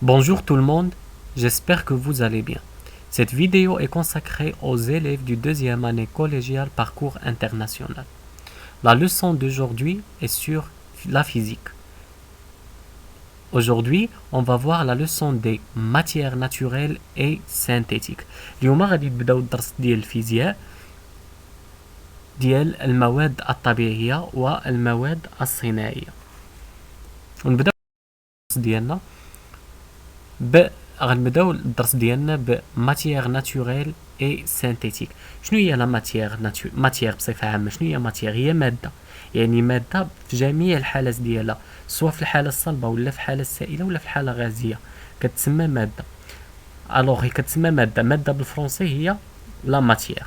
Bonjour tout le monde, j'espère que vous allez bien. Cette vidéo est consacrée aux élèves du deuxième année collégiale parcours international. La leçon d'aujourd'hui est sur la physique. Aujourd'hui, on va voir la leçon des matières naturelles et synthétiques. اليوم غادي نبداو الدرس ديال الفيزياء ديال المواد الطبيعية والمواد الصناعية. ونبداو الدرس ديالنا غنبداو الدرس ديالنا بماتيير ناتوريل اي سينتيتيك. شنو هي لا ماتيير بصفه عامه؟ شنو هي ماتيير؟ هي ماده، يعني ماده في جميع الحالات ديالها، سواء في الحاله الصلبه ولا في الحاله السائله ولا في الحاله غازيه كتسمى ماده. الوغ هي كتسمى ماده بالفرنسي هي لا ماتيير.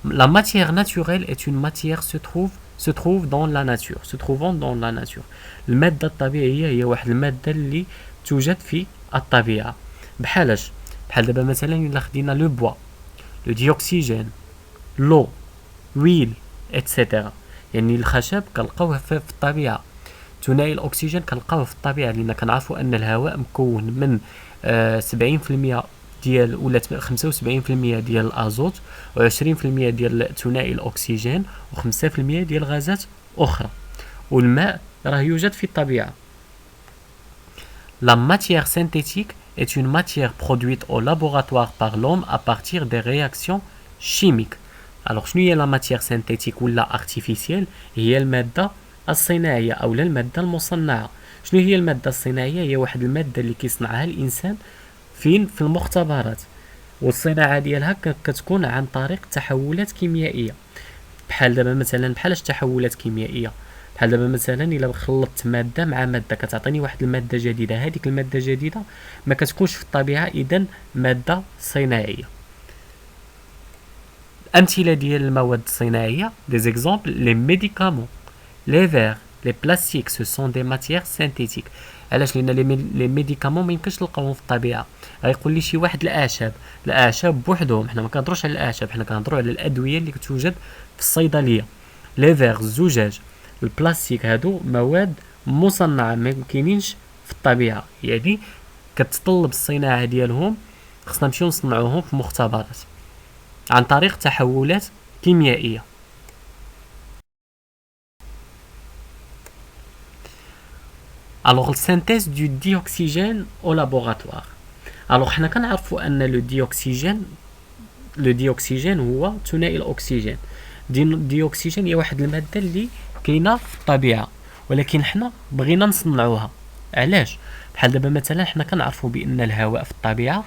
La matière naturelle est une matière se trouve dans la nature, se trouvant dans la nature. المادة الطبيعية هي واحد المادة اللي توجد في الطبيعة. بحال دابا مثلا إلا خدينا لو بوا، لو ديوكسيجين، لو، ويل، اتسيتيرا. يعني الخشب كنلقاوه في الطبيعة. ثنائي الأكسجين كنلقاوه في الطبيعة، لأن كنعرفوا أن الهواء مكون من 70% ديال ولا 75% ديال الازوت، و20% ديال ثنائي الاكسجين، و5% ديال غازات اخرى. والماء راه يوجد في الطبيعه. La matière synthétique est une matière produite au laboratoire par l'homme à partir des réactions chimiques. Alors شنو هي la matière synthétique ولا artificielle؟ هي الماده الصناعيه او الماده المصنعه. شنو هي الماده الصناعيه؟ هي واحد الماده اللي كيصنعها الانسان في المختبرات، والصناعه ديالها كتكون عن طريق تحولات كيميائيه. بحال دابا مثلا بحال تحولات كيميائيه، بحال دابا مثلا الا خلطت ماده مع ماده كتعطيني واحد الماده جديده، هذيك الماده الجديده ما كتكونش في الطبيعه، اذا ماده صناعيه. امثله ديال المواد الصناعيه دي زيكزامبل لي ميديكامون، لي فير، لي بلاستيك، سو سون دي ماتيير سينتيتيك. علاش؟ لان لي ميديكامون ما يمكنش نلقاوهم في الطبيعه. غيقول لي شي واحد الاعشاب بوحدهم، حنا ما كنهضروش على الاعشاب، حنا كنهضروا على الادويه اللي كتوجد في الصيدليه. لي فير، الزجاج، البلاستيك، هادو مواد مصنعه ما يمكنينش في الطبيعه، يعني كتطلب الصناعه ديالهم، خصنا نمشيو نصنعوهم في مختبرات عن طريق تحولات كيميائيه. Alors, la synthèse du dioxygène au laboratoire. Alors, حنا كنعرفوا أن لو ديوكسيجين هو ثنائي الأكسجين. الديوكسيجين هي واحد المادة اللي كاينة في الطبيعة، ولكن حنا بغينا نصنعوها. علاش؟ بحال دابا مثلا حنا كنعرفوا بأن الهواء في الطبيعة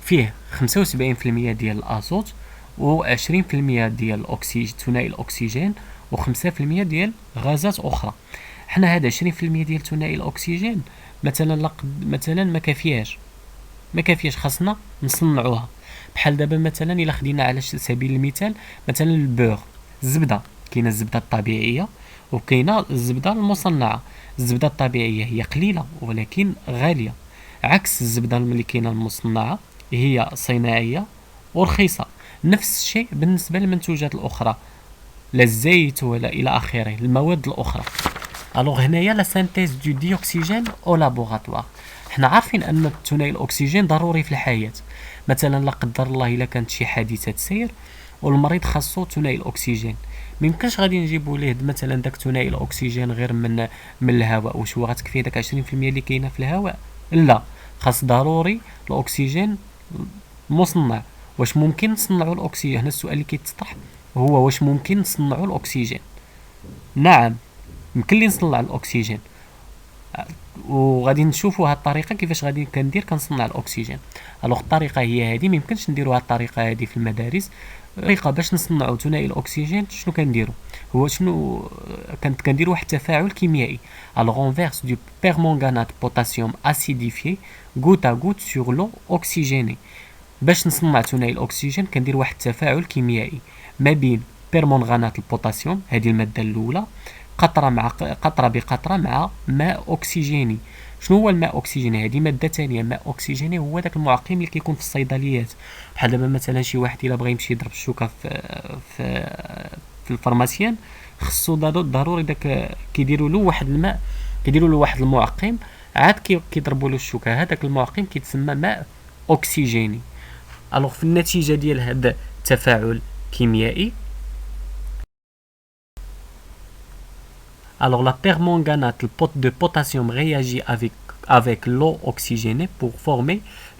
فيه 75% ديال الأزوت، و20% ديال الأكسجين ثنائي الأكسجين، و5% ديال غازات أخرى. حنا هاد 20% ديال ثنائي الاكسجين مثلا ما كافياش، خاصنا نصنعوها. بحال دابا مثلا الا خدينا على سبيل المثال مثلا البور، الزبده، كاينه الزبده الطبيعيه وكاينه الزبده المصنعه. الزبده الطبيعيه هي قليله ولكن غاليه، عكس الزبده اللي كاينه المصنعه هي صناعيه ورخيصه. نفس الشيء بالنسبه للمنتوجات الاخرى، لا الزيت ولا الى اخره المواد الاخرى. الوغ هنايا لا سانتيز دو ديوكسيجين او لابوغاتوار. حنا عارفين ان ثنائي الاكسجين ضروري في الحياه. مثلا لا قدر الله الا كانت شي حادثه سير والمريض خاصو ثنائي الاكسجين، ميمكنش غادي نجيبوا ليه مثلا داك ثنائي الاكسجين غير من الهواء. واش هو غتكفي داك 20% اللي كاينه في الهواء؟ لا، خاص ضروري الاكسجين مصنع. واش ممكن نصنعوا الاكسجين؟ هنا السؤال اللي كيتطرح هو واش ممكن نصنعوا الاكسجين؟ نعم، يمكن لي نصنع الاكسجين، وغادي نشوفوا هاد الطريقه كيفاش غادي كنصنع الاكسجين. الوغ الطريقه هي هذه، ما يمكنش نديروا هاد الطريقه هذه في المدارس. الطريقه باش نصنعوا ثنائي الاكسجين شنو كنديروا؟ هو شنو كنديروا واحد التفاعل كيميائي. الوغ اون فيرس دو بيرمونغانات بوتاسيوم اسيديفيي غوت ا غوت سور لو اوكسيجيني. باش نصنع ثنائي الاكسجين كندير واحد التفاعل كيميائي ما بين بيرمونغانات البوتاسيوم، هذه الماده الاولى، قطره بقطره مع ماء اكسجيني. شنو هو الماء اكسجيني؟ هذه ماده ثانيه. ماء اكسجيني هو داك المعقم اللي كيكون في الصيدليات. بحال دابا مثلا شي واحد الا بغى يمشي يضرب الشوكه في الفارماسيان، خصو ضروري داك كيديروا له واحد الماء، كيديروا له واحد المعقم عاد كيضربوا له الشوكه، هذاك المعقم كيتسمى ماء اكسجيني. الوغ في النتيجه ديال هذا التفاعل كيميائي، alors la permanganate, le pot de potassium réagit avec l'eau oxygénée pour former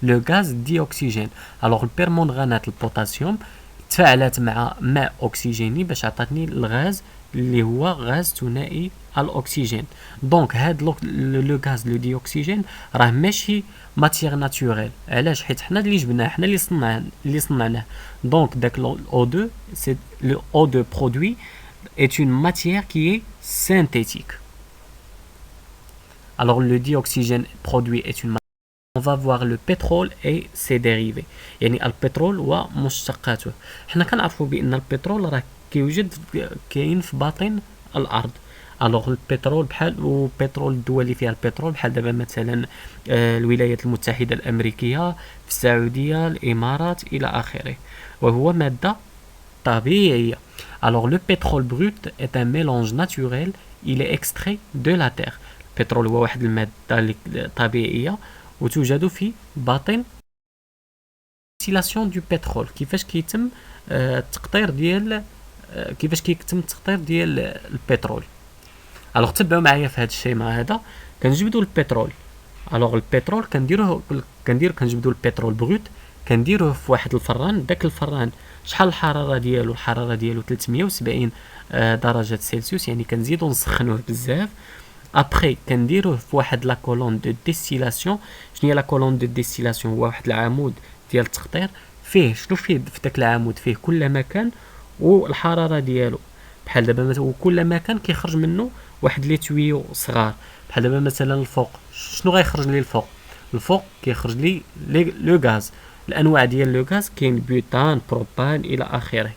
le gaz dioxygène. Alors le permanganate, le potassium تفاعلت مع ماء أكسجيني باش عطاتني الغاز اللي هو غاز ثنائي الأكسجين. دونك هاد لو غاز لو ديوكسيجين راه ماشي ماتيير ناتوريل. علاش؟ حيت حنا اللي جبناه، حنا اللي صنعناه. دونك داك O2 c'est le O2 produit est une matière qui est synthétique. Alors le dioxygène produit est une matière. On va voir le pétrole et ses dérivés. يعني البترول ومشتقاته. حنا كنعرفوا بان البترول راه كيوجد كاين في باطن الارض. الوغ البترول بحال والبترول الدول اللي فيها البترول بحال دابا مثلا الولايات المتحده الامريكيه، في السعوديه، الامارات الى اخره، وهو ماده طبيعيه. Alors le pétrole brut est un mélange naturel, il est extrait de la terre. البترول هو واحد الماده طبيعيه وتوجد في باطن ديستيلاسيون دو بترول. كيفاش كيتم التقطير ديال البترول. الوغ تبعوا معايا في هذا الشيما هذا. كنجبدوا البترول. الوغ البترول كنجبدوا البترول بروت، كنديروه في واحد الفران. داك الفران شحال الحراره ديالو؟ الحراره ديالو 370 درجه سلسيوس، يعني كنزيدو نسخنوه بزاف. ابخي كنديروه في واحد لا كولون دو ديستيلاسيون. شنو هي لا كولون دو ديستيلاسيون؟ هو واحد العمود ديال التقطير فيه شنو فيه في داك العمود؟ فيه كل مكان والحراره ديالو. بحال دابا مثلا وكل مكان كيخرج منه واحد لي تويو صغار. بحال دابا مثلا الفوق شنو غيخرج لي الفوق؟ الفوق كيخرج لي لو غاز. الانواع ديال لو غاز كاين بيوتان، بروبان الى اخره.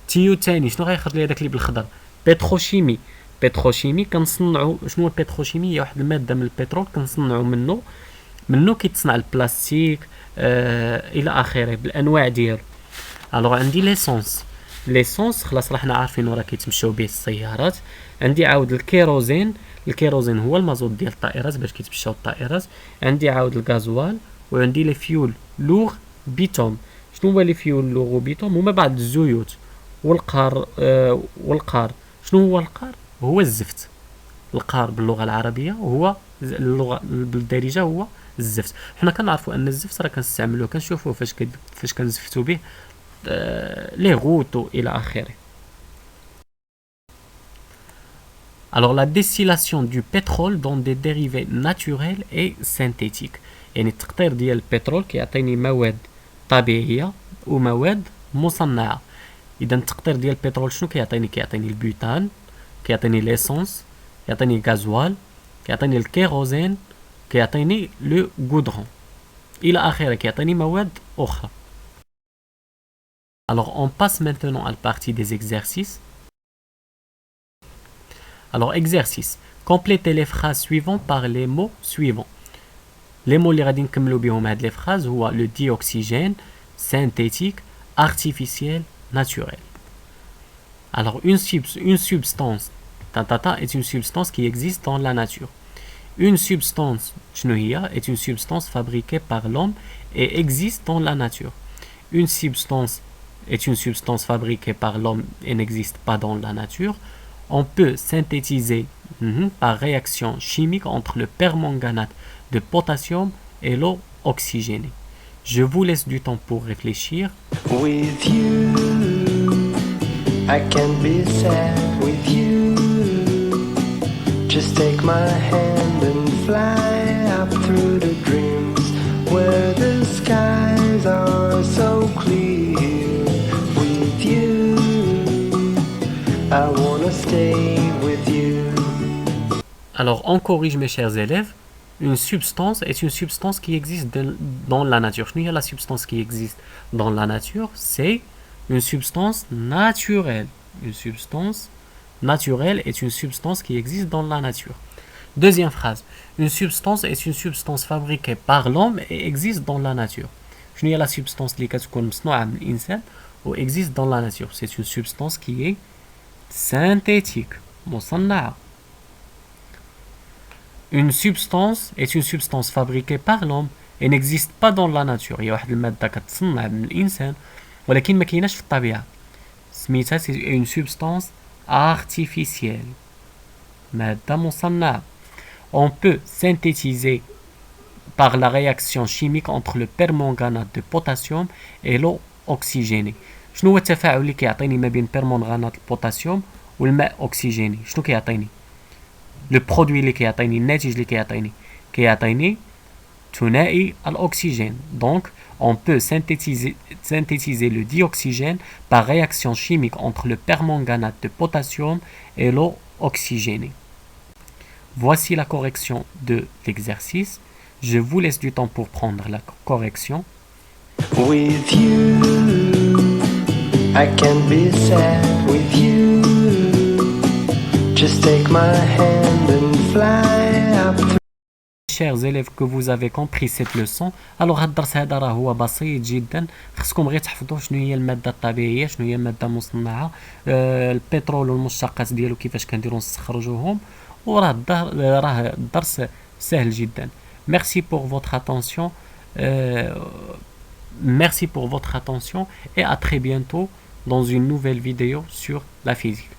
تيو تاني شنو غيخرج لي؟ داك اللي بالخضر بتروشيمي. بتروشيمي كنصنعوا شنو البتروشيمي؟ هي واحد الماده من البترول كنصنعوا منه كيتصنع البلاستيك الى اخره بالانواع ديالو. الوغ عندي ليسونس خلاص راه حنا عارفين راه كيتمشاو به السيارات. عندي عاود الكيروزين هو المازوت ديال الطائرات باش كيتمشاو الطائرات. عندي عاود الغازوال، وعندي لي فيول لوغ بيتوم. شنو هو لي فيول لوغ بيتوم؟ هما بعض الزيوت والقار. شنو هو القار؟ هو الزفت. القار باللغه العربيه هو اللغه بالدارجه هو الزفت. حنا كنعرفوا ان الزفت راه كنستعملوه كنشوفوه فاش كنزفتوا به لي غوتو الى اخره. Alors la distillation du pétrole dans des dérivés naturels et synthétiques. يعني التقطير ديال البترول كيعطيني مواد طبيعيه ومواد مصنعه. اذا التقطير ديال البترول شنو كيعطيني البيوتان، كيعطيني ليسونس، كيعطيني غازوال، كيعطيني الكيروزين، كيعطيني لو غودرون الى اخره، كيعطيني مواد اخرى. Alors on passe maintenant à la partie des exercices. Alors exercice. Complétez les phrases suivantes par les mots suivants. Les mots اللي غادي نكملوا بهم هاد لي phrases هو le dioxygène, synthétique, artificiel, naturel. Alors une substance est une substance qui existe dans la nature. Une substance est une substance fabriquée par l'homme et existe dans la nature. Une substance est une substance fabriquée par l'homme et n'existe pas dans la nature. On peut synthétiser par réaction chimique entre le permanganate de potassium et l'eau oxygénée. Je vous laisse du temps pour réfléchir. With you, I can be sad with you. Just take my hand and fly up through the dreams where the skies are so clear. With you, I wanna stay with you. Alors on corrige mes chers élèves. Une substance est une substance qui existe dans la nature. Je dis la substance qui existe dans la nature, c'est une substance naturelle. Une substance naturelle est une substance qui existe dans la nature. Deuxième phrase. Une substance est une substance fabriquée par l'homme et existe dans la nature. Je dis la substance qui existe dans la nature. C'est une substance qui est synthétique. مصنعة. Une substance est une substance fabriquée par l'homme et n'existe pas dans la nature. هي واحد المادة كتصنع من الإنسان ولكن ما كايناش في الطبيعة. سميتها c'est une substance artificielle. مادة مصنعة. On peut synthétiser par la réaction chimique entre le permanganate de potassium et l'eau oxygénée. شنو هو التفاعل اللي كيعطيني ما بين بيرمانغانات البوتاسيوم والماء أكسجيني؟ شنو كيعطيني؟ لو برودوي اللي كيعطيني، الناتج اللي كيعطيني ثنائي الأكسجين. Donc on peut synthétiser le dioxygène par réaction chimique entre le permanganate de potassium et l'eau oxygénée. Voici la correction de l'exercice. Je vous laisse du temps pour prendre la correction. With you, I can be sad with you. Just take my hand and fly up through. Chers élèves, que vous avez compris cette leçon. Alors هاد الدرس هذا راه هو بسيط جدا. خصكم غير تحفظوا شنو هي الماده الطبيعيه، شنو هي الماده المصنعه، البترول والمشتقات ديالو كيفاش كنديروا نستخرجوهم. وراه الدرس سهل جدا. Merci pour votre attention. Merci pour votre attention et à très bientôt dans une nouvelle vidéo sur la physique.